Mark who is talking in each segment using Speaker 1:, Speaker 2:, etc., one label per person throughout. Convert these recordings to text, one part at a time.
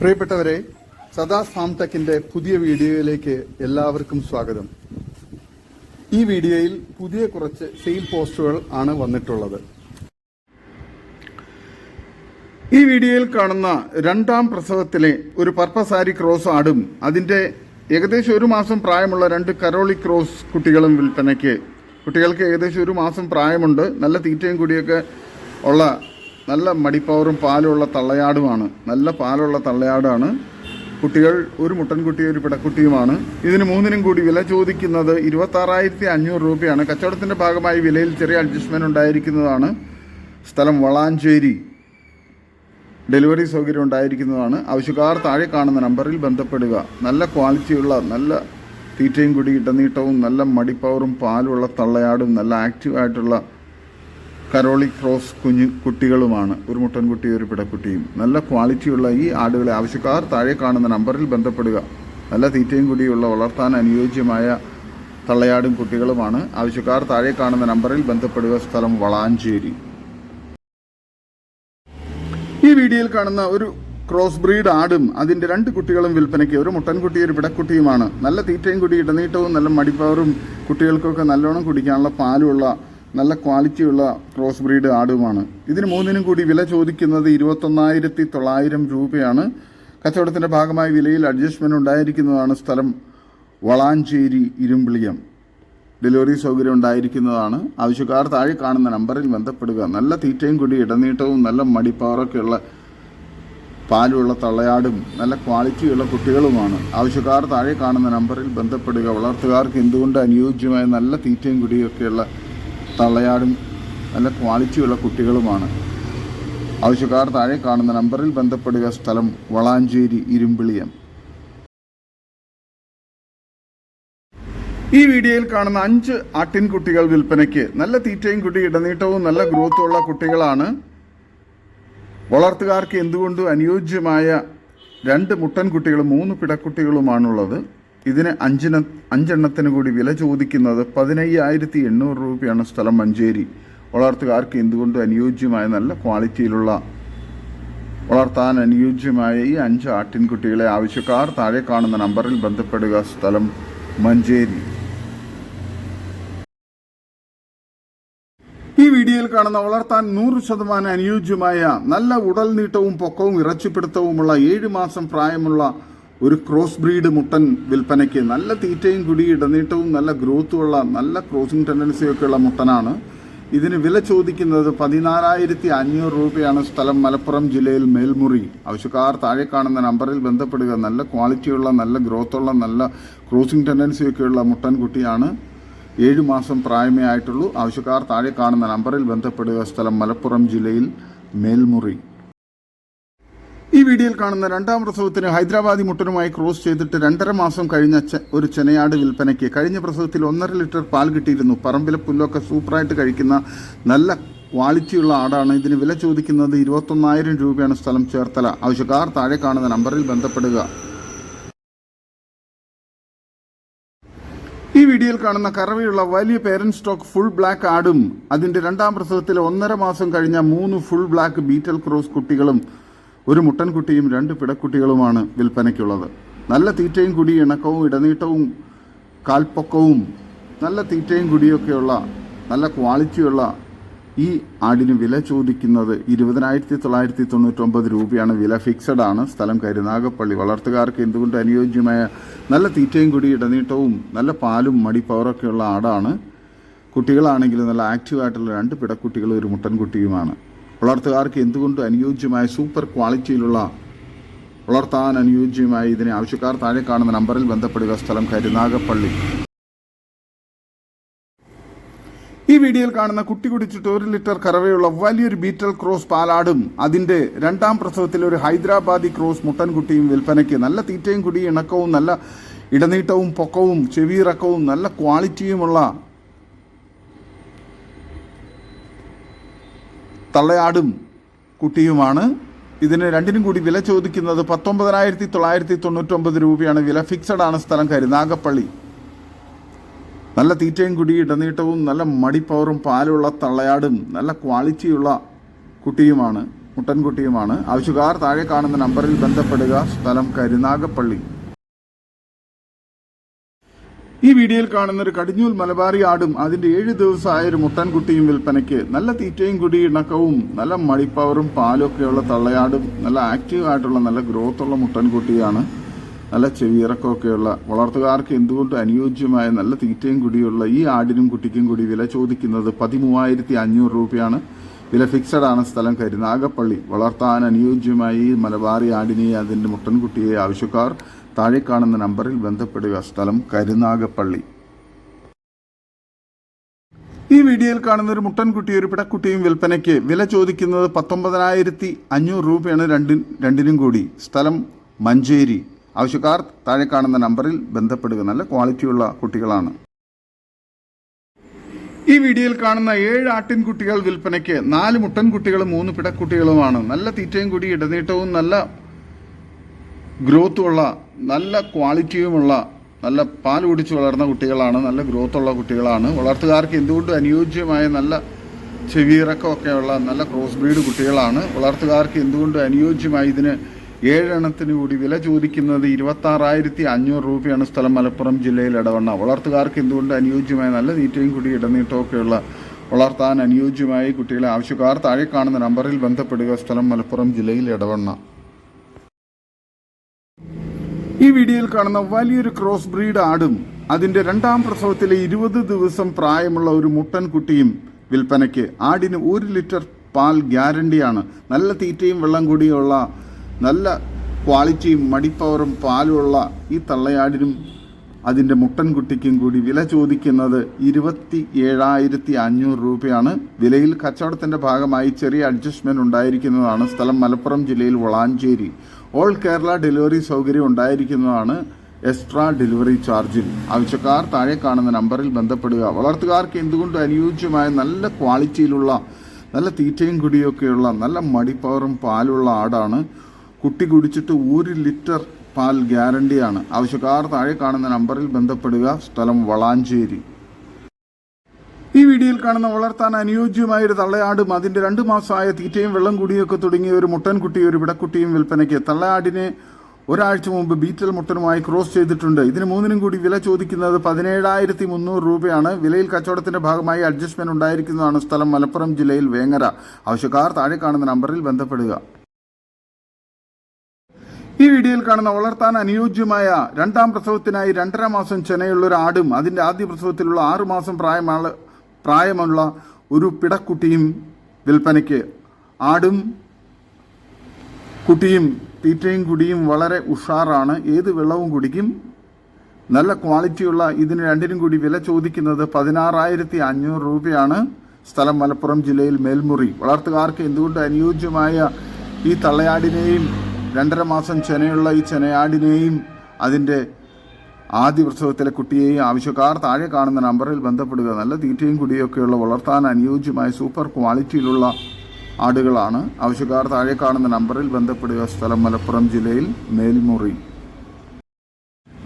Speaker 1: പ്രിയപ്പെട്ടവരെ, സദാസ് ഫാം ടെക്കിന്റെ പുതിയ വീഡിയോയിലേക്ക് എല്ലാവർക്കും സ്വാഗതം. ഈ വീഡിയോയിൽ പുതിയ കുറച്ച് സെയിൽ പോസ്റ്റുകൾ ആണ് വന്നിട്ടുള്ളത്. ഈ വീഡിയോയിൽ കാണുന്ന രണ്ടാം പ്രസവത്തിലെ ഒരു പർപ്പസാരി ക്രോസ് ആടും അതിന്റെ ഏകദേശം 1 മാസം പ്രായമുള്ള 2 കരോളി ക്രോസ് കുട്ടികളും വിൽപ്പനയ്ക്ക്. കുട്ടികൾക്ക് ഏകദേശം 1 മാസം പ്രായമുണ്ട്. നല്ല തീറ്റയും കൂടിയൊക്കെ ഉള്ള നല്ല മടിപ്പവറും പാലുള്ള തള്ളയാടുമാണ്. നല്ല പാലുള്ള തള്ളയാടാണ്. കുട്ടികൾ ഒരു മുട്ടൻകുട്ടി ഒരു പിടക്കുട്ടിയുമാണ്. ഇതിന് 3നും കൂടി വില ചോദിക്കുന്നത് 26,500 രൂപയാണ്. കച്ചവടത്തിന്റെ ഭാഗമായി വിലയിൽ ചെറിയ അഡ്ജസ്റ്റ്മെന്റ് ഉണ്ടായിരിക്കുന്നതാണ്. സ്ഥലം വളാഞ്ചേരി. ഡെലിവറി സൗകര്യം ഉണ്ടായിരിക്കുന്നതാണ്. ആവശ്യക്കാർ താഴെ കാണുന്ന നമ്പറിൽ ബന്ധപ്പെടുക. നല്ല ക്വാളിറ്റിയുള്ള നല്ല തീറ്റയും കൂടി ഇടനീട്ടവും നല്ല മടിപ്പവറും പാലുള്ള തള്ളയാടും നല്ല ആക്റ്റീവായിട്ടുള്ള കരോളി ക്രോസ് കുട്ടികളുമാണ്. ഒരു മുട്ടൻകുട്ടി ഒരു പിടക്കുട്ടിയും. നല്ല ക്വാളിറ്റിയുള്ള ഈ ആടുകളെ ആവശ്യക്കാർ താഴെ കാണുന്ന നമ്പറിൽ ബന്ധപ്പെടുക. നല്ല തീറ്റയും കൂടിയുള്ള വളർത്താൻ അനുയോജ്യമായ തള്ളയാടും കുട്ടികളുമാണ്. ആവശ്യക്കാർ താഴെ കാണുന്ന നമ്പറിൽ ബന്ധപ്പെടുക. സ്ഥലം വളാഞ്ചേരി. ഈ വീഡിയോയിൽ കാണുന്ന ഒരു ക്രോസ് ബ്രീഡ് ആടും അതിന്റെ 2 കുട്ടികളും വിൽപ്പനയ്ക്ക്. ഒരു മുട്ടൻകുട്ടി ഒരു പിടക്കുട്ടിയുമാണ്. നല്ല തീറ്റയും കൂടി ഇടനീട്ടവും നല്ല മടിപ്പവറും കുട്ടികൾക്കൊക്കെ നല്ലോണം കുടിക്കാനുള്ള പാലുള്ള നല്ല ക്വാളിറ്റിയുള്ള ക്രോസ് ബ്രീഡ് ആടുമാണ്. ഇതിന് 3നും കൂടി വില ചോദിക്കുന്നത് 21,900 രൂപയാണ്. കച്ചവടത്തിന്റെ ഭാഗമായി വിലയിൽ അഡ്ജസ്റ്റ്മെന്റ് ഉണ്ടായിരിക്കുന്നതാണ്. സ്ഥലം വളാഞ്ചേരി ഇരുമ്പിളിയം. ഡെലിവറി സൗകര്യം ഉണ്ടായിരിക്കുന്നതാണ്. ആവശ്യക്കാർ താഴെ കാണുന്ന നമ്പറിൽ ബന്ധപ്പെടുക. നല്ല തീറ്റയും കൂടി ഇടനീട്ടവും നല്ല മടിപ്പവറൊക്കെയുള്ള പാലുള്ള തള്ളയാടും നല്ല ക്വാളിറ്റിയുള്ള കുട്ടികളുമാണ്. ആവശ്യക്കാർ താഴെ കാണുന്ന നമ്പറിൽ ബന്ധപ്പെടുക. വളർത്തുകാർക്ക് എന്തുകൊണ്ട് അനുയോജ്യമായ നല്ല തീറ്റയും കൂടിയൊക്കെയുള്ള തള്ളയാടും നല്ല ക്വാളിറ്റിയുള്ള കുട്ടികളുമാണ്. ആവശ്യക്കാർ താഴെ കാണുന്ന നമ്പറിൽ ബന്ധപ്പെടുക. സ്ഥലം വളാഞ്ചേരി ഇരുമ്പിളിയം. ഈ വീഡിയോയിൽ കാണുന്ന 5 ആട്ടിൻകുട്ടികൾ വിൽപ്പനയ്ക്ക്. നല്ല തീറ്റയും കൂടി ഇടനീട്ടവും നല്ല ഗ്രോത്തുള്ള കുട്ടികളാണ്. വളർത്തുകാർക്ക് എന്തുകൊണ്ടും അനുയോജ്യമായ 2 മുട്ടൻകുട്ടികളും 3 പിടക്കുട്ടികളുമാണുള്ളത്. ഇതിന് 5 എണ്ണത്തിന് കൂടി വില ചോദിക്കുന്നത് 15,800 രൂപയാണ്. സ്ഥലം മഞ്ചേരി. വളർത്തുകാർക്ക് എന്തുകൊണ്ടും അനുയോജ്യമായ നല്ല ക്വാളിറ്റിയിലുള്ള വളർത്താൻ അനുയോജ്യമായ ഈ 5 ആട്ടിൻകുട്ടികളെ ആവശ്യക്കാർ താഴെ കാണുന്ന നമ്പറിൽ ബന്ധപ്പെടുക. സ്ഥലം മഞ്ചേരി. ഈ വീഡിയോയിൽ കാണുന്ന വളർത്താൻ 100% അനുയോജ്യമായ നല്ല ഉടൽ നീട്ടവും പൊക്കവും ഇറച്ചിപ്പിടുത്തവുമുള്ള 7 മാസം പ്രായമുള്ള ഒരു ക്രോസ് ബ്രീഡ് മുട്ടൻ വിൽപ്പനയ്ക്ക്. നല്ല തീറ്റയും കുടി ഇടനീട്ടവും നല്ല ഗ്രോത്തുമുള്ള നല്ല ക്രോസിംഗ് ടെൻഡൻസിയൊക്കെയുള്ള മുട്ടനാണ്. ഇതിന് വില ചോദിക്കുന്നത് 14,500 രൂപയാണ്. സ്ഥലം മലപ്പുറം ജില്ലയിൽ മേൽമുറി. ആവശ്യക്കാർ താഴെ കാണുന്ന നമ്പറിൽ ബന്ധപ്പെടുക. നല്ല ക്വാളിറ്റിയുള്ള നല്ല ഗ്രോത്തുള്ള നല്ല ക്രോസിംഗ് ടെൻഡൻസിയൊക്കെയുള്ള മുട്ടൻകുട്ടിയാണ്. 7 മാസം പ്രായമേ ആയിട്ടുള്ളൂ. ആവശ്യക്കാർ താഴെ കാണുന്ന നമ്പറിൽ ബന്ധപ്പെടുക. സ്ഥലം മലപ്പുറം ജില്ലയിൽ മേൽമുറി. ഈ വീഡിയോയിൽ കാണുന്ന രണ്ടാം പ്രസവത്തിന് ഹൈദരാബാദി മുട്ടനുമായി ക്രോസ് ചെയ്തിട്ട് 2.5 മാസം കഴിഞ്ഞ ഒരു ചെനയാട് വിൽപ്പനയ്ക്ക്. കഴിഞ്ഞ പ്രസവത്തിൽ 1.5 ലിറ്റർ പാൽ കിട്ടിയിരുന്നു. പറമ്പിലെ പുല്ലൊക്കെ സൂപ്പറായിട്ട് കഴിക്കുന്ന നല്ല ക്വാളിറ്റിയുള്ള ആടാണ്. ഇതിന് വില ചോദിക്കുന്നത് 21,000 രൂപയാണ്. സ്ഥലം ചേർത്തല. ആവശ്യക്കാർ താഴെ കാണുന്ന നമ്പറിൽ ബന്ധപ്പെടുക. ഈ വീഡിയോയിൽ കാണുന്ന കറവയുള്ള വലിയ പേരന്റ് സ്റ്റോക്ക് ഫുൾ ബ്ലാക്ക് ആടും അതിന്റെ 2ാം പ്രസവത്തിൽ 1.5 മാസം കഴിഞ്ഞ 3 ഫുൾ ബ്ലാക്ക് ബീറ്റൽ ക്രോസ് കുട്ടികളും ഒരു മുട്ടൻകുട്ടിയും 2 പിടക്കുട്ടികളുമാണ് വിൽപ്പനയ്ക്കുള്ളത്. നല്ല തീറ്റയും കുടി ഇണക്കവും ഇടനീട്ടവും കാൽപ്പൊക്കവും നല്ല തീറ്റയും കുടിയൊക്കെയുള്ള നല്ല ക്വാളിറ്റിയുള്ള ഈ ആടിന് വില ചോദിക്കുന്നത് 20,999 രൂപയാണ്. വില ഫിക്സഡ് ആണ്. സ്ഥലം കരുനാഗപ്പള്ളി. വളർത്തുകാർക്ക് എന്തുകൊണ്ട് അനുയോജ്യമായ നല്ല തീറ്റയും കുടി ഇടനീട്ടവും നല്ല പാലും മടിപ്പവറൊക്കെയുള്ള ആടാണ്. കുട്ടികളാണെങ്കിൽ നല്ല ആക്റ്റീവായിട്ടുള്ള 2 പിടക്കുട്ടികളും ഒരു മുട്ടൻകുട്ടിയുമാണ്. വളർത്തുകാർക്ക് എന്തുകൊണ്ട് അനുയോജ്യമായ സൂപ്പർ ക്വാളിറ്റിയിലുള്ള വളർത്താൻ അനുയോജ്യമായ ഇതിനെ ആവശ്യക്കാർ താഴെ കാണുന്ന നമ്പറിൽ ബന്ധപ്പെടുക. സ്ഥലം കരുനാഗപ്പള്ളി. ഈ വീഡിയോയിൽ കാണുന്ന കുട്ടി കുടിച്ചിട്ട് 1 ലിറ്റർ കറവയുള്ള വലിയൊരു ബീറ്റൽ ക്രോസ് പാലാടും അതിന്റെ 2ാം പ്രസവത്തിൽ ഒരു ഹൈദരാബാദി ക്രോസ് മുട്ടൻകുട്ടിയും വിൽപ്പനയ്ക്ക്. നല്ല തീറ്റയും കുടി ഇണക്കവും നല്ല ഇടനീട്ടവും പൊക്കവും ചെവിയിറക്കവും നല്ല ക്വാളിറ്റിയുമുള്ള തള്ളയാടും കുട്ടിയുമാണ്. ഇതിന് 2നും കൂടി വില ചോദിക്കുന്നത് 19,999 രൂപയാണ്. വില ഫിക്സഡ് ആണ്. സ്ഥലം കരുനാഗപ്പള്ളി. നല്ല തീറ്റയും കുടി ഇടനീട്ടവും നല്ല മടിപ്പവറും പാലുള്ള തള്ളയാടും നല്ല ക്വാളിറ്റിയുള്ള കുട്ടിയുമാണ്, മുട്ടൻകുട്ടിയുമാണ്. ആവശ്യക്കാർ താഴെ കാണുന്ന നമ്പറിൽ ബന്ധപ്പെടുക. സ്ഥലം കരുനാഗപ്പള്ളി. ഈ വീഡിയോയിൽ കാണുന്ന ഒരു കടിഞ്ഞൂൽ മലബാറി ആടും അതിന്റെ 7 ദിവസമായ ഒരു മുട്ടൻകുട്ടിയും വിൽപ്പനയ്ക്ക്. നല്ല തീറ്റയും കുടി ഇണക്കവും നല്ല മടിപ്പവറും പാലൊക്കെയുള്ള തള്ളയാടും നല്ല ആക്റ്റീവ് ആയിട്ടുള്ള നല്ല ഗ്രോത്തുള്ള മുട്ടൻകുട്ടിയാണ്. നല്ല ചെവിയിറക്കമൊക്കെയുള്ള വളർത്തുകാർക്ക് എന്തുകൊണ്ട് അനുയോജ്യമായ നല്ല തീറ്റയും കുടിയുള്ള ഈ ആടിനും കുട്ടിക്കും കൂടി വില ചോദിക്കുന്നത് 13,500 രൂപയാണ്. വില ഫിക്സഡ് ആണ്. സ്ഥലം കരുനാഗപ്പള്ളി. വളർത്താൻ അനുയോജ്യമായി ഈ മലബാറി ആടിനെ അതിൻ്റെ മുട്ടൻകുട്ടിയെ ആവശ്യക്കാർ താഴെ കാണുന്ന നമ്പറിൽ ബന്ധപ്പെടുക. സ്ഥലം കരുനാഗപ്പള്ളി. ഈ വീഡിയോയിൽ കാണുന്ന ഒരു മുട്ടൻകുട്ടി ഒരു പിടക്കുട്ടിയും വിൽപ്പനയ്ക്ക്. വില ചോദിക്കുന്നത് 19,500 രൂപയാണ് രണ്ടിനും കൂടി. സ്ഥലം മഞ്ചേരി. ആവശ്യക്കാർ താഴെ കാണുന്ന നമ്പറിൽ ബന്ധപ്പെടുക. നല്ല ക്വാളിറ്റിയുള്ള കുട്ടികളാണ്. ഈ വീഡിയോയിൽ കാണുന്ന 7 ആട്ടിൻകുട്ടികൾ വിൽപ്പനയ്ക്ക്. 4 മുട്ടൻകുട്ടികളും 3 പിടക്കുട്ടികളുമാണ്. നല്ല തീറ്റയും കൂടി ഇടനീട്ടവും നല്ല ഗ്രോത്തുള്ള നല്ല ക്വാളിറ്റിയുമുള്ള നല്ല പാൽ കുടിച്ച് വളർന്ന കുട്ടികളാണ്. നല്ല ഗ്രോത്തുള്ള കുട്ടികളാണ്. വളർത്തുകാർക്ക് എന്തുകൊണ്ട് അനുയോജ്യമായ നല്ല ചെവിയിറക്കമൊക്കെയുള്ള നല്ല ക്രോസ് ബ്രീഡ് കുട്ടികളാണ്. വളർത്തുകാർക്ക് എന്തുകൊണ്ട് അനുയോജ്യമായി ഇതിന് 7 എണ്ണത്തിന് കൂടി വില ചോദിക്കുന്നത് 26,500 രൂപയാണ്. സ്ഥലം മലപ്പുറം ജില്ലയിൽ ഇടവണ്ണ. വളർത്തുകാർക്ക് എന്തുകൊണ്ട് അനുയോജ്യമായ നല്ല തീറ്റയും കൂടി ഇടനീട്ടമൊക്കെയുള്ള വളർത്താൻ അനുയോജ്യമായ കുട്ടികളെ ആവശ്യക്കാർ താഴെ കാണുന്ന നമ്പറിൽ ബന്ധപ്പെടുക. സ്ഥലം മലപ്പുറം ജില്ലയിൽ ഇടവണ്ണ. ഈ വീഡിയോയിൽ കാണുന്ന വലിയൊരു ക്രോസ് ബ്രീഡ് ആടും അതിന്റെ 2ാം പ്രസവത്തിലെ 20 ദിവസം പ്രായമുള്ള ഒരു മുട്ടൻകുട്ടിയും വിൽപ്പനയ്ക്ക്. ആടിന് 1 ലിറ്റർ പാൽ ഗ്യാരണ്ടിയാണ്. നല്ല തീറ്റയും വെള്ളം കൂടിയുള്ള നല്ല ക്വാളിറ്റിയും മടിപ്പവറും പാലുമുള്ള ഈ തള്ളയാടിനും അതിൻ്റെ മുട്ടൻകുട്ടിക്കും കൂടി വില ചോദിക്കുന്നത് 27,500 രൂപയാണ്. വിലയിൽ കച്ചവടത്തിൻ്റെ ഭാഗമായി ചെറിയ അഡ്ജസ്റ്റ്മെൻറ്റ് ഉണ്ടായിരിക്കുന്നതാണ്. സ്ഥലം മലപ്പുറം ജില്ലയിൽ വളാഞ്ചേരി. ഓൾ കേരള ഡെലിവറി സൗകര്യം ഉണ്ടായിരിക്കുന്നതാണ്. എക്സ്ട്രാ ഡെലിവറി ചാർജിൽ. ആവശ്യക്കാർ താഴെ കാണുന്ന നമ്പറിൽ ബന്ധപ്പെടുക. വളർത്തുകാർക്ക് എന്തുകൊണ്ട് അനുയോജ്യമായ നല്ല ക്വാളിറ്റിയിലുള്ള നല്ല തീറ്റയും കുടിയൊക്കെയുള്ള നല്ല മടിപ്പവറും പാലുള്ള ആടാണ്. കുട്ടി കുടിച്ചിട്ട് 1 ലിറ്റർ പാൽ ഗ്യാരണ്ടിയാണ്. ആവശ്യക്കാർ താഴെ കാണുന്ന നമ്പറിൽ ബന്ധപ്പെടുക. സ്ഥലം വളാഞ്ചേരി. ഈ വീഡിയോയിൽ കാണുന്ന വളർത്താൻ അനുയോജ്യമായ ഒരു തള്ളയാടും അതിന്റെ 2 മാസമായ തീറ്റയും വെള്ളം കൂടിയൊക്കെ തുടങ്ങിയ ഒരു മുട്ടൻകുട്ടി ഒരു പിടക്കുട്ടിയും വിൽപ്പനയ്ക്ക്. തള്ളയാടിനെ ഒരാഴ്ച മുമ്പ് ബീറ്റൽ മുട്ടനുമായി ക്രോസ് ചെയ്തിട്ടുണ്ട്. ഇതിന് 3നും കൂടി വില ചോദിക്കുന്നത് 17,300 രൂപയാണ്. വിലയിൽ കച്ചവടത്തിന്റെ ഭാഗമായി അഡ്ജസ്റ്റ്മെന്റ് ഉണ്ടായിരിക്കുന്നതാണ്. സ്ഥലം മലപ്പുറം ജില്ലയിൽ വേങ്ങര. ആവശ്യക്കാർ താഴെ കാണുന്ന നമ്പറിൽ ബന്ധപ്പെടുക. ഈ വീഡിയോയിൽ കാണുന്ന വളർത്താൻ അനുയോജ്യമായ 2ാം പ്രസവത്തിനായി 2.5 മാസം ചെനയുള്ള ഒരു ആടും അതിന്റെ ആദ്യ പ്രസവത്തിലുള്ള 6 മാസം പ്രായമുള്ള ഒരു പിടക്കുട്ടിയും വിൽപ്പനയ്ക്ക്. ആടും കുട്ടിയും തീറ്റയും കുടിയും വളരെ ഉഷാറാണ്. ഏത് വെള്ളവും കുടിക്കും. നല്ല ക്വാളിറ്റിയുള്ള ഇതിന് 2നും കൂടി വില ചോദിക്കുന്നത് 16,500 രൂപയാണ്. സ്ഥലം മലപ്പുറം ജില്ലയിൽ മേൽമുറി. വളർത്തുകാർക്ക് എന്തുകൊണ്ട് അനുയോജ്യമായ ഈ തള്ളയാടിനെയും 2.5 മാസം ചെനയുള്ള ഈ ചെനയാടിനെയും അതിൻ്റെ ആദ്യ പ്രസവത്തിലെ കുട്ടിയെയും ആവശ്യക്കാർ താഴെ കാണുന്ന നമ്പറിൽ ബന്ധപ്പെടുക. നല്ല തീറ്റയും കുടിയൊക്കെയുള്ള വളർത്താൻ അനുയോജ്യമായ സൂപ്പർ ക്വാളിറ്റിയിലുള്ള ആടുകളാണ്. ആവശ്യക്കാർ താഴെ കാണുന്ന നമ്പറിൽ ബന്ധപ്പെടുക. സ്ഥലം മലപ്പുറം ജില്ലയിൽ മേൽമുറി.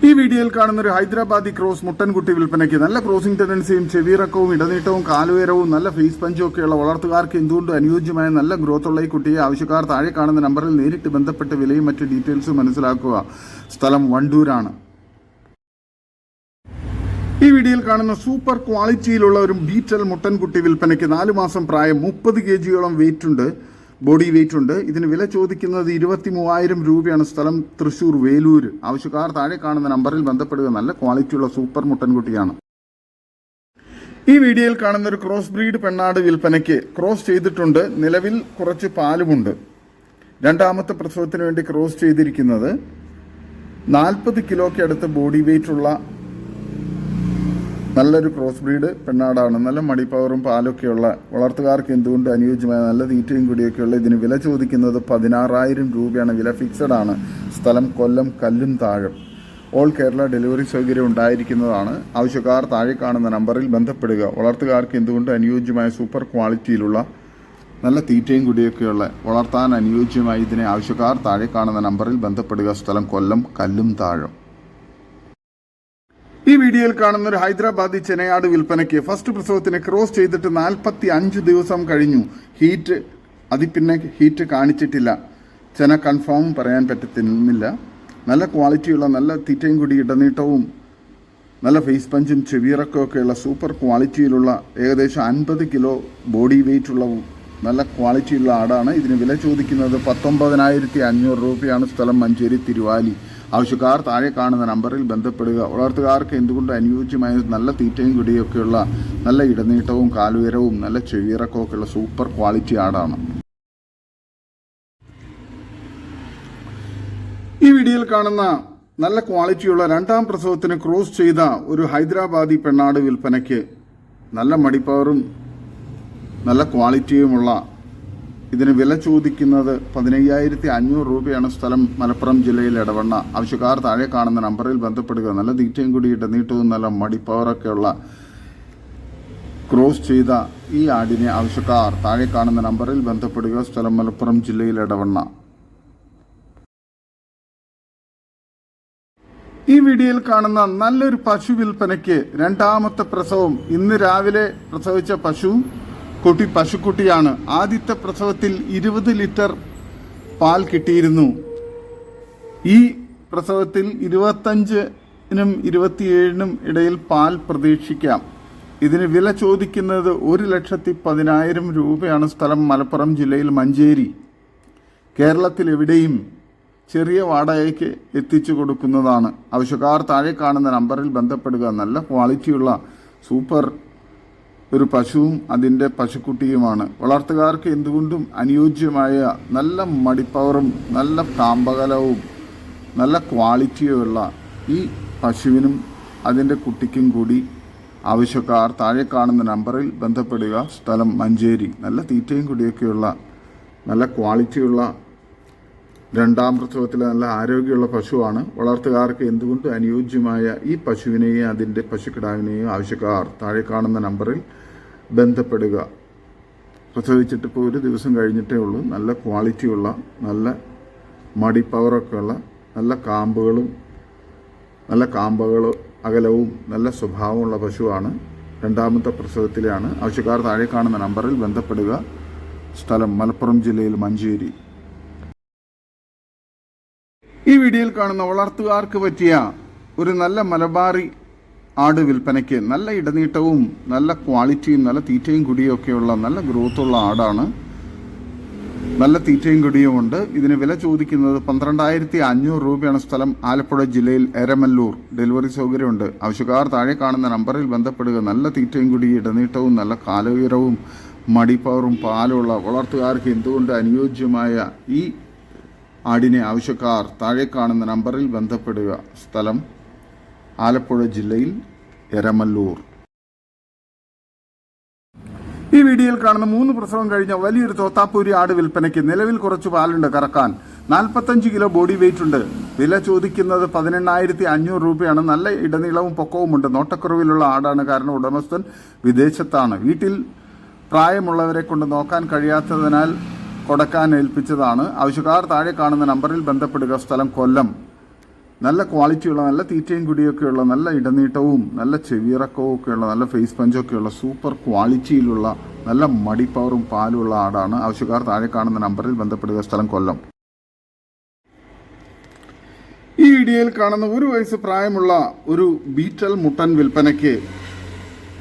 Speaker 1: ഈ വീഡിയോയിൽ കാണുന്ന ഒരു ഹൈദരാബാദി ക്രോസ് മുട്ടൻകുട്ടി വിൽപ്പനയ്ക്ക്. നല്ല ക്രോസിംഗ് ടെൻഡൻസിയും ചെവിയിറക്കവും ഇടനീട്ടവും കാലുയരവും നല്ല ഫേസ് പഞ്ചും ഒക്കെയുള്ള വളർത്തുകാർക്ക് എന്തുകൊണ്ട് അനുയോജ്യമായ നല്ല ഗ്രോത്തുള്ള ഈ കുട്ടിയെ ആവശ്യക്കാർ താഴെ കാണുന്ന നമ്പറിൽ നേരിട്ട് ബന്ധപ്പെട്ട് വിലയും മറ്റ് ഡീറ്റെയിൽസും മനസ്സിലാക്കുക. സ്ഥലം വണ്ടൂരാണ്. ഈ വീഡിയോയിൽ കാണുന്ന സൂപ്പർ ക്വാളിറ്റിയിലുള്ള ഒരു ബീറ്റൽ മുട്ടൻകുട്ടി വിൽപ്പനയ്ക്ക്. 4 മാസം പ്രായം, 30 kg വെയിറ്റ് ഉണ്ട്, ബോഡി വെയിറ്റ് ഉണ്ട്. ഇതിന് വില ചോദിക്കുന്നത് 23,000 രൂപയാണ്. സ്ഥലം തൃശ്ശൂർ വേലൂർ. ആവശ്യക്കാർ താഴെ കാണുന്ന നമ്പറിൽ ബന്ധപ്പെടുക. നല്ല ക്വാളിറ്റിയുള്ള സൂപ്പർ മുട്ടൻകുട്ടിയാണ്. ഈ വീഡിയോയിൽ കാണുന്ന ഒരു ക്രോസ് ബ്രീഡ് പെണ്ണാട് വിൽപ്പനയ്ക്ക്. ക്രോസ് ചെയ്തിട്ടുണ്ട്. നിലവിൽ കുറച്ച് പാലുമുണ്ട്. 2ാമത്തെ പ്രസവത്തിന് വേണ്ടി ക്രോസ് ചെയ്തിരിക്കുന്നത്. 40 കിലോയ്ക്ക് അടുത്ത് ബോഡി വെയിറ്റ് ഉള്ള നല്ലൊരു ക്രോസ് ബ്രീഡ് പെണ്ണാടാണ്. നല്ല മടിപ്പവറും പാലൊക്കെയുള്ള വളർത്തുകാർക്ക് എന്തുകൊണ്ട് അനുയോജ്യമായ നല്ല തീറ്റയും കൂടിയൊക്കെയുള്ള ഇതിന് വില ചോദിക്കുന്നത് 16,000 രൂപയാണ്. വില ഫിക്സഡ് ആണ്. സ്ഥലം കൊല്ലം കല്ലും താഴം. ഓൾ കേരള ഡെലിവറി സൗകര്യം ഉണ്ടായിരിക്കുന്നതാണ്. ആവശ്യക്കാർ താഴെ കാണുന്ന നമ്പറിൽ ബന്ധപ്പെടുക. വളർത്തുകാർക്ക് എന്തുകൊണ്ട് അനുയോജ്യമായ സൂപ്പർ ക്വാളിറ്റിയിലുള്ള നല്ല തീറ്റയും കുടിയൊക്കെയുള്ള വളർത്താൻ അനുയോജ്യമായി ഇതിനെ ആവശ്യക്കാർ താഴെ കാണുന്ന നമ്പറിൽ ബന്ധപ്പെടുക. സ്ഥലം കൊല്ലം കല്ലും താഴം. ഈ വീഡിയോയിൽ കാണുന്ന ഒരു ഹൈദരാബാദി ചെനയാട് വിൽപ്പനയ്ക്ക് ഫസ്റ്റ് പ്രസവത്തിന് ക്രോസ് ചെയ്തിട്ട് 45 ദിവസം കഴിഞ്ഞു. ഹീറ്റ് കാണിച്ചിട്ടില്ല. ചെന കൺഫേം പറയാൻ പറ്റുന്നില്ല. നല്ല ക്വാളിറ്റിയുള്ള, നല്ല തീറ്റയും കൂടി ഇടനീട്ടവും നല്ല ഫേസ് പഞ്ചും ചെവിയിറക്കമൊക്കെയുള്ള സൂപ്പർ ക്വാളിറ്റിയിലുള്ള ഏകദേശം 50 കിലോ ബോഡി വെയ്റ്റുള്ള നല്ല ക്വാളിറ്റിയുള്ള ആടാണ്. ഇതിന് വില ചോദിക്കുന്നത് 19,500 രൂപയാണ്. സ്ഥലം മഞ്ചേരി തിരുവാലി. ആവശ്യക്കാർ താഴെ കാണുന്ന നമ്പറിൽ ബന്ധപ്പെടുക. വളർത്തുകാർക്ക് എന്തുകൊണ്ട് അനുയോജ്യമായ നല്ല തീറ്റയും കുടിയൊക്കെയുള്ള നല്ല ഇടനീട്ടവും കാലുയരവും നല്ല ചെവിയിറക്കമൊക്കെയുള്ള സൂപ്പർ ക്വാളിറ്റി ആടാണ്. ഈ വീഡിയോയിൽ കാണുന്ന നല്ല ക്വാളിറ്റിയുള്ള രണ്ടാം പ്രസവത്തിന് ക്രോസ് ചെയ്ത ഒരു ഹൈദരാബാദി പെണ്ണാട് വിൽപ്പനയ്ക്ക് നല്ല മടിപ്പവറും നല്ല ക്വാളിറ്റിയുമുള്ള ഇതിന് വില ചോദിക്കുന്നത് 15,500 രൂപയാണ്. സ്ഥലം മലപ്പുറം ജില്ലയിൽ എടവണ്ണ. ആവശ്യക്കാർ താഴെ കാണുന്ന നമ്പറിൽ ബന്ധപ്പെടുക. നല്ല തീറ്റയും കൂടി ഇടനീട്ടവും നല്ല മടിപ്പവറൊക്കെയുള്ള ക്രോസ് ചെയ്ത ഈ ആടിനെ ആവശ്യക്കാർ താഴെ കാണുന്ന നമ്പറിൽ ബന്ധപ്പെടുക. സ്ഥലം മലപ്പുറം ജില്ലയിൽ എടവണ്ണ. ഈ വീഡിയോയിൽ കാണുന്ന നല്ലൊരു പശു വിൽപ്പനയ്ക്ക് രണ്ടാമത്തെ പ്രസവം. ഇന്ന് രാവിലെ പ്രസവിച്ച പശുക്കുട്ടിയാണ്. ആദ്യത്തെ പ്രസവത്തിൽ 20 ലിറ്റർ പാൽ കിട്ടിയിരുന്നു. ഈ പ്രസവത്തിൽ 25-നും 27-നും ഇടയിൽ പാൽ പ്രതീക്ഷിക്കാം. ഇതിന് വില ചോദിക്കുന്നത് 1,10,000 രൂപയാണ്. സ്ഥലം മലപ്പുറം ജില്ലയിൽ മഞ്ചേരി. കേരളത്തിൽ എവിടെയും ചെറിയ വാടകയ്ക്ക് എത്തിച്ചു കൊടുക്കുന്നതാണ്. ആവശ്യക്കാർ താഴെ കാണുന്ന നമ്പറിൽ ബന്ധപ്പെടുക. നല്ല ക്വാളിറ്റിയുള്ള സൂപ്പർ ഒരു പശുവും അതിൻ്റെ പശുക്കുട്ടിയുമാണ്. വളർത്തുകാർക്ക് എന്തുകൊണ്ടും അനുയോജ്യമായ നല്ല മടിപ്പവറും നല്ല കാമ്പകലവും നല്ല ക്വാളിറ്റിയുമുള്ള ഈ പശുവിനും അതിൻ്റെ കുട്ടിക്കും കൂടി ആവശ്യക്കാർ താഴെ കാണുന്ന നമ്പറിൽ ബന്ധപ്പെടുക. സ്ഥലം മഞ്ചേരി. നല്ല തീറ്റയും കുടിയൊക്കെയുള്ള നല്ല ക്വാളിറ്റിയുള്ള രണ്ടാം പ്രസവത്തിലെ നല്ല ആരോഗ്യമുള്ള പശുവാണ്. വളർത്തുകാർക്ക് എന്തുകൊണ്ട് അനുയോജ്യമായ ഈ പശുവിനെയും അതിൻ്റെ പശുക്കിടാവിനെയും ആവശ്യക്കാർ താഴെ കാണുന്ന നമ്പറിൽ ബന്ധപ്പെടുക. പ്രസവിച്ചിട്ട് ഇപ്പോൾ 1 ദിവസം കഴിഞ്ഞിട്ടേ ഉള്ളൂ. നല്ല ക്വാളിറ്റിയുള്ള നല്ല മടിപ്പവറൊക്കെയുള്ള നല്ല കാമ്പുകളും അകലവും നല്ല സ്വഭാവമുള്ള പശുവാണ്. രണ്ടാമത്തെ പ്രസവത്തിലാണ്. ആവശ്യക്കാർ താഴെ കാണുന്ന നമ്പറിൽ ബന്ധപ്പെടുക. സ്ഥലം മലപ്പുറം ജില്ലയിൽ മഞ്ചേരി. ഈ വീഡിയോയിൽ കാണുന്ന വളർത്തുകാർക്ക് പറ്റിയ ഒരു നല്ല മലബാറി ആട് വിൽപ്പനയ്ക്ക് നല്ല ഇടനീട്ടവും നല്ല ക്വാളിറ്റിയും നല്ല തീറ്റയും കുടിയൊക്കെയുള്ള നല്ല ഗ്രോത്തുള്ള ആടാണ്. നല്ല തീറ്റയും കുടിയുമുണ്ട്. ഇതിന് വില ചോദിക്കുന്നത് 12,500 രൂപയാണ്. സ്ഥലം ആലപ്പുഴ ജില്ലയിൽ എരമല്ലൂർ. ഡെലിവറി സൗകര്യമുണ്ട്. ആവശ്യക്കാർ താഴെ കാണുന്ന നമ്പറിൽ ബന്ധപ്പെടുക. നല്ല തീറ്റയും കുടി ഇടനീട്ടവും നല്ല കാലുയരവും മടിപ്പവറും പാലുള്ള വളർത്തുകാർക്ക് എന്തുകൊണ്ട് അനുയോജ്യമായ ഈ ആടിനെ ആവശ്യക്കാർ താഴെ കാണുന്ന നമ്പറിൽ ബന്ധപ്പെടുക. സ്ഥലം ആലപ്പുഴ ജില്ലയിൽ എരമല്ലൂർ. ഈ വീഡിയോയിൽ കാണുന്ന 3 പ്രസവം കഴിഞ്ഞ വലിയൊരു തോത്താപ്പൂരി ആട് വിൽപ്പനയ്ക്ക് നിലവിൽ കുറച്ച് പാലുണ്ട് കറക്കാൻ. 45 കിലോ ബോഡി വെയിറ്റ് ഉണ്ട്. വില ചോദിക്കുന്നത് 18,500 രൂപയാണ്. നല്ല ഇടനീളവും പൊക്കവുമുണ്ട്. നോട്ടക്കുറവിലുള്ള ആടാണ്. കാരണം ഉടമസ്ഥൻ വിദേശത്താണ്. വീട്ടിൽ പ്രായമുള്ളവരെ കൊണ്ട് നോക്കാൻ കഴിയാത്തതിനാൽ കൊടുക്കാൻ ഏൽപ്പിച്ചതാണ്. ആവശ്യക്കാർ താഴെ കാണുന്ന നമ്പറിൽ ബന്ധപ്പെടുക. സ്ഥലം കൊല്ലം. നല്ല ക്വാളിറ്റിയുള്ള നല്ല തീറ്റയും കുടിയൊക്കെയുള്ള നല്ല ഇടനീട്ടവും നല്ല ചെവിയിറക്കവും ഒക്കെയുള്ള നല്ല ഫേസ് പഞ്ചൊക്കെയുള്ള സൂപ്പർ ക്വാളിറ്റിയിലുള്ള നല്ല മടിപ്പവറും പാലുള്ള ആടാണ്. ആവശ്യക്കാർ താഴെ കാണുന്ന നമ്പറിൽ ബന്ധപ്പെടുക. സ്ഥലം കൊല്ലം. ഈ വീഡിയോയിൽ കാണുന്ന 1 വയസ്സ് പ്രായമുള്ള ഒരു ബീറ്റൽ മുട്ടൻ വിൽപ്പനയ്ക്ക്.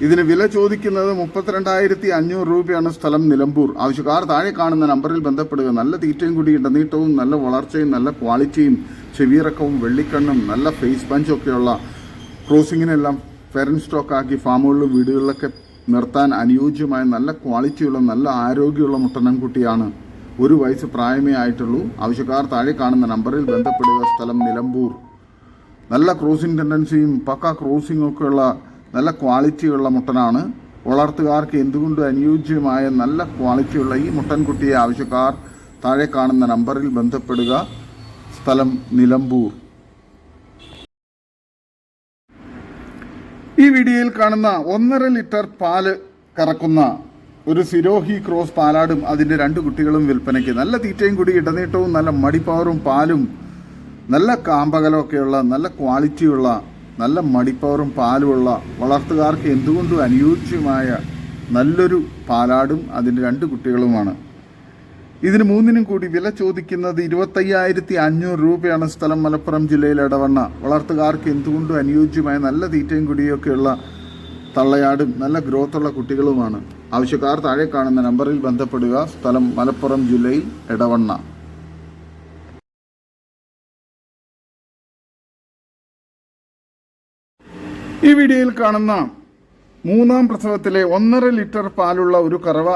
Speaker 1: ഇതിന് വില ചോദിക്കുന്നത് 32,500 രൂപയാണ്. സ്ഥലം നിലമ്പൂർ. ആവശ്യക്കാർ താഴെ കാണുന്ന നമ്പറിൽ ബന്ധപ്പെടുക. നല്ല തീറ്റയും കൂടി ഇടനീട്ടവും നല്ല വളർച്ചയും നല്ല ക്വാളിറ്റിയും ചെവിയിറക്കവും വെള്ളിക്കണ്ണും നല്ല ഫേസ് പഞ്ചൊക്കെയുള്ള ക്രോസിങ്ങിനെല്ലാം ഫെറൻ സ്റ്റോക്കാക്കി ഫാമുകളിലും വീടുകളിലൊക്കെ നിർത്താൻ അനുയോജ്യമായ നല്ല ക്വാളിറ്റിയുള്ള നല്ല ആരോഗ്യമുള്ള മുട്ടനംകുട്ടിയാണ്. 1 വയസ്സ് പ്രായമേ ആയിട്ടുള്ളൂ. ആവശ്യക്കാർ താഴെ കാണുന്ന നമ്പറിൽ ബന്ധപ്പെടുക. സ്ഥലം നിലമ്പൂർ. നല്ല ക്രോസിംഗ് ടെൻഡൻസിയും പക്ക ക്രോസിംഗ് ഒക്കെയുള്ള നല്ല ക്വാളിറ്റിയുള്ള മുട്ടനാണ്. വളർത്തുകാർക്ക് എന്തുകൊണ്ട് അനുയോജ്യമായ നല്ല ക്വാളിറ്റിയുള്ള ഈ മുട്ടൻകുട്ടിയെ ആവശ്യക്കാർ താഴെ കാണുന്ന നമ്പറിൽ ബന്ധപ്പെടുക. സ്ഥലം നിലമ്പൂർ. ഈ വീഡിയോയിൽ കാണുന്ന 1.5 ലിറ്റർ പാല് കറക്കുന്ന ഒരു സിരോഹി ക്രോസ് പാലാടും അതിൻ്റെ 2 കുട്ടികളും വിൽപ്പനയ്ക്ക്. നല്ല തീറ്റയും കൂടി ഇടനീട്ടവും നല്ല മടിപ്പവറും പാലും നല്ല കാമ്പകലമൊക്കെയുള്ള നല്ല ക്വാളിറ്റിയുള്ള നല്ല മടിപ്പവറും പാലുമുള്ള വളർത്തുകാർക്ക് എന്തുകൊണ്ടും അനുയോജ്യമായ നല്ലൊരു പാലാടും അതിൻ്റെ 2 കുട്ടികളുമാണ്. ഇതിന് 3നും കൂടി വില ചോദിക്കുന്നത് 25,500 രൂപയാണ്. സ്ഥലം മലപ്പുറം ജില്ലയിലെ എടവണ്ണ. വളർത്തുകാർക്ക് എന്തുകൊണ്ടും അനുയോജ്യമായ നല്ല തീറ്റയും കുടിയൊക്കെയുള്ള തള്ളയാടും നല്ല ഗ്രോത്തുള്ള കുട്ടികളുമാണ്. ആവശ്യക്കാർ താഴെ കാണുന്ന നമ്പറിൽ ബന്ധപ്പെടുക. സ്ഥലം മലപ്പുറം ജില്ലയിൽ എടവണ്ണ. ഈ വീഡിയോയിൽ കാണുന്ന 3ാം പ്രസവത്തിലെ 1.5 ലിറ്റർ പാലുള്ള ഒരു കറവ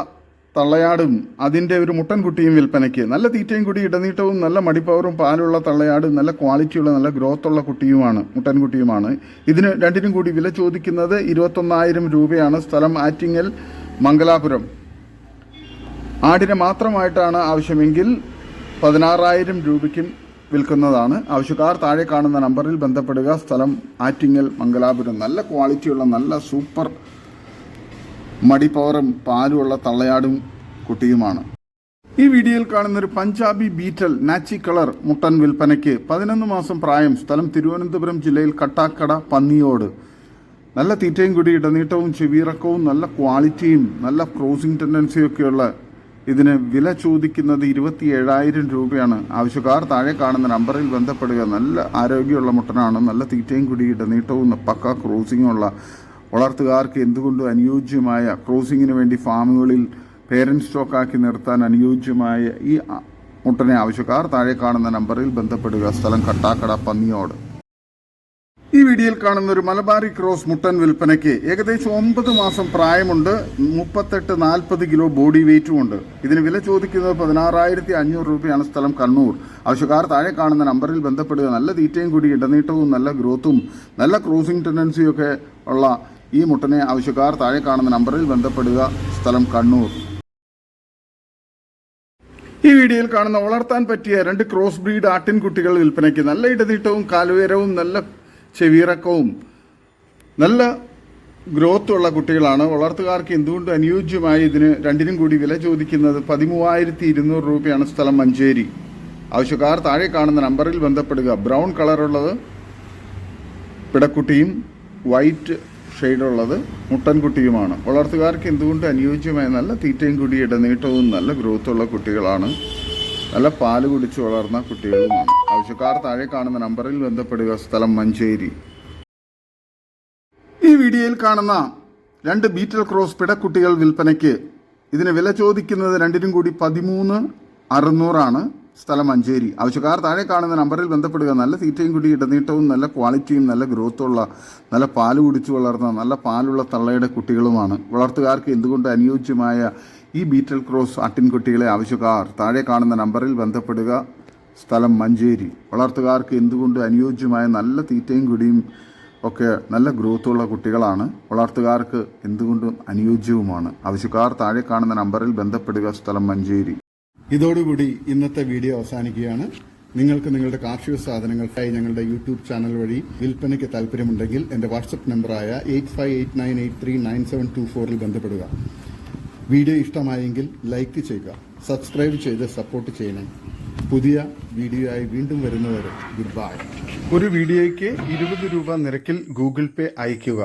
Speaker 1: തള്ളയാടും അതിൻ്റെ ഒരു മുട്ടൻകുട്ടിയും വിൽപ്പനയ്ക്ക്. നല്ല തീറ്റയും കൂടി ഇടനീട്ടവും നല്ല മടിപ്പവറും പാലുള്ള തള്ളയാടും നല്ല ക്വാളിറ്റിയുള്ള നല്ല ഗ്രോത്തുള്ള കുട്ടിയുമാണ്, മുട്ടൻകുട്ടിയുമാണ്. ഇതിന് 2നും കൂടി വില ചോദിക്കുന്നത് 21,000 രൂപയാണ്. സ്ഥലം ആറ്റിങ്ങൽ മംഗലാപുരം. ആടിനെ മാത്രമായിട്ടാണ് ആവശ്യമെങ്കിൽ 16,000 രൂപയ്ക്കും വിൽക്കുന്നതാണ്. ആവശ്യക്കാർ താഴെ കാണുന്ന നമ്പറിൽ ബന്ധപ്പെടുക. സ്ഥലം ആറ്റിങ്ങൽ മംഗലാപുരം. നല്ല ക്വാളിറ്റിയുള്ള നല്ല സൂപ്പർ മടിപ്പവറും പാലുമുള്ള തള്ളയാടും കുട്ടിയുമാണ്. ഈ വീഡിയോയിൽ കാണുന്നൊരു പഞ്ചാബി ബീറ്റൽ നാച്ചി കളർ മുട്ടൻ വിൽപ്പനയ്ക്ക്. 11 മാസം പ്രായം. സ്ഥലം തിരുവനന്തപുരം ജില്ലയിൽ കട്ടാക്കട പന്നിയോട്. നല്ല തീറ്റയും കൂടി ഇടനീട്ടവും ചെവിയിറക്കവും നല്ല ക്വാളിറ്റിയും നല്ല ക്രോസിംഗ് ടെൻഡൻസിയൊക്കെയുള്ള ഇതിന് വില ചോദിക്കുന്നത് 27,000 രൂപയാണ്. ആവശ്യക്കാർ താഴെ കാണുന്ന നമ്പറിൽ ബന്ധപ്പെടുക. നല്ല ആരോഗ്യമുള്ള മുട്ടനാണ്. നല്ല തീറ്റയും കൂടി ഇടനീട്ടവും പക്ക ക്രോസിങ്ങുള്ള വളർത്തുകാർക്ക് എന്തുകൊണ്ടും അനുയോജ്യമായ ക്രോസിങ്ങിന് വേണ്ടി ഫാമുകളിൽ പേരൻറ് സ്റ്റോക്കാക്കി നിർത്താൻ അനുയോജ്യമായ ഈ മുട്ടനെ ആവശ്യക്കാർ താഴെ കാണുന്ന നമ്പറിൽ ബന്ധപ്പെടുക. സ്ഥലം കട്ടാക്കട പന്നിയോട്. ഈ വീഡിയോയിൽ കാണുന്ന ഒരു മലബാറി ക്രോസ് മുട്ടൻ വിൽപ്പനയ്ക്ക്. ഏകദേശം 9 മാസം പ്രായമുണ്ട്. 38-40 കിലോ ബോഡി വെയിറ്റും ഉണ്ട്. ഇതിന് വില ചോദിക്കുന്നത് 16,500 രൂപയാണ്. സ്ഥലം കണ്ണൂർ. ആവശ്യക്കാർ താഴെ കാണുന്ന നമ്പറിൽ ബന്ധപ്പെടുക. നല്ല തീറ്റയും കൂടി ഇടനീട്ടവും നല്ല ഗ്രോത്തും നല്ല ക്രോസിംഗ് ടെൻഡൻസിയൊക്കെ ഉള്ള ഈ മുട്ടനെ ആവശ്യക്കാർ താഴെ കാണുന്ന നമ്പറിൽ ബന്ധപ്പെടുക. സ്ഥലം കണ്ണൂർ. ഈ വീഡിയോയിൽ കാണുന്ന വളർത്താൻ പറ്റിയ 2 ക്രോസ് ബ്രീഡ് ആട്ടിൻകുട്ടികൾ വിൽപ്പനയ്ക്ക്. നല്ല ഇടനീട്ടവും കാലുയരവും നല്ല ചെവിയിറക്കവും നല്ല ഗ്രോത്തുള്ള കുട്ടികളാണ്. വളർത്തുകാർക്ക് എന്തുകൊണ്ട് അനുയോജ്യമായി ഇതിന് 2നും കൂടി വില ചോദിക്കുന്നത് 13,200 രൂപയാണ്. സ്ഥലം മഞ്ചേരി. ആവശ്യക്കാർ താഴെ കാണുന്ന നമ്പറിൽ ബന്ധപ്പെടുക. Brown കളറുള്ളത് പിടക്കുട്ടിയും white ഷെയ്ഡുള്ളത് മുട്ടൻകുട്ടിയുമാണ്. വളർത്തുകാർക്ക് എന്തുകൊണ്ട് അനുയോജ്യമായ നല്ല തീറ്റയും കൂടി ഇടനീട്ടവും നല്ല ഗ്രോത്തുള്ള കുട്ടികളാണ്. നല്ല പാല് കുടിച്ച് വളർന്ന കുട്ടികളുമാണ്. ആവശ്യക്കാർ താഴെ കാണുന്ന നമ്പറിൽ ബന്ധപ്പെടുക. സ്ഥലം മഞ്ചേരി. ഈ വീഡിയോയിൽ കാണുന്ന 2 ബീറ്റൽ ക്രോസ് പിടക്കുട്ടികൾ വിൽപ്പനയ്ക്ക്. ഇതിന് വില ചോദിക്കുന്നത് 2നും കൂടി 13,600 സ്ഥലം മഞ്ചേരി. ആവശ്യക്കാർ താഴെ കാണുന്ന നമ്പറിൽ ബന്ധപ്പെടുക. നല്ല തീറ്റയും കൂടി ഇടനീട്ടവും നല്ല ക്വാളിറ്റിയും നല്ല ഗ്രോത്തുള്ള നല്ല പാല് കുടിച്ച് വളർന്ന നല്ല പാലുള്ള തള്ളയുടെ കുട്ടികളുമാണ്. വളർത്തുകാർക്ക് എന്തുകൊണ്ട് അനുയോജ്യമായ ഈ ബീറ്റൽ ക്രോസ് ആട്ടിൻകുട്ടികളെ ആവശ്യക്കാർ താഴെ കാണുന്ന നമ്പറിൽ ബന്ധപ്പെടുക. സ്ഥലം മഞ്ചേരി. വളർത്തുകാർക്ക് എന്തുകൊണ്ട് അനുയോജ്യമായ നല്ല തീറ്റയും കുടിയും ഒക്കെ നല്ല ഗ്രോത്തുള്ള കുട്ടികളാണ്. വളർത്തുകാർക്ക് എന്തുകൊണ്ടും അനുയോജ്യവുമാണ്. ആവശ്യക്കാർ താഴെ കാണുന്ന നമ്പറിൽ ബന്ധപ്പെടുക. സ്ഥലം മഞ്ചേരി. ഇതോടുകൂടി ഇന്നത്തെ വീഡിയോ അവസാനിക്കുകയാണ്. നിങ്ങൾക്ക് നിങ്ങളുടെ കാർഷിക സാധനങ്ങൾക്കായി ഞങ്ങളുടെ യൂട്യൂബ് ചാനൽ വഴി വിൽപ്പനയ്ക്ക് താല്പര്യമുണ്ടെങ്കിൽ എൻ്റെ വാട്സപ്പ് നമ്പറായ 8589839724 ബന്ധപ്പെടുക. വീഡിയോ ഇഷ്ടമായെങ്കിൽ ലൈക്ക് ചെയ്യുക, സബ്സ്ക്രൈബ് ചെയ്ത് സപ്പോർട്ട് ചെയ്യണേ. പുതിയ വീഡിയോ ആയി വീണ്ടും വരുന്നവരെ ഗുഡ് ബൈ. ഒരു വീഡിയോയ്ക്ക് 20 രൂപ നിരക്കിൽ ഗൂഗിൾ പേ അയയ്ക്കുക.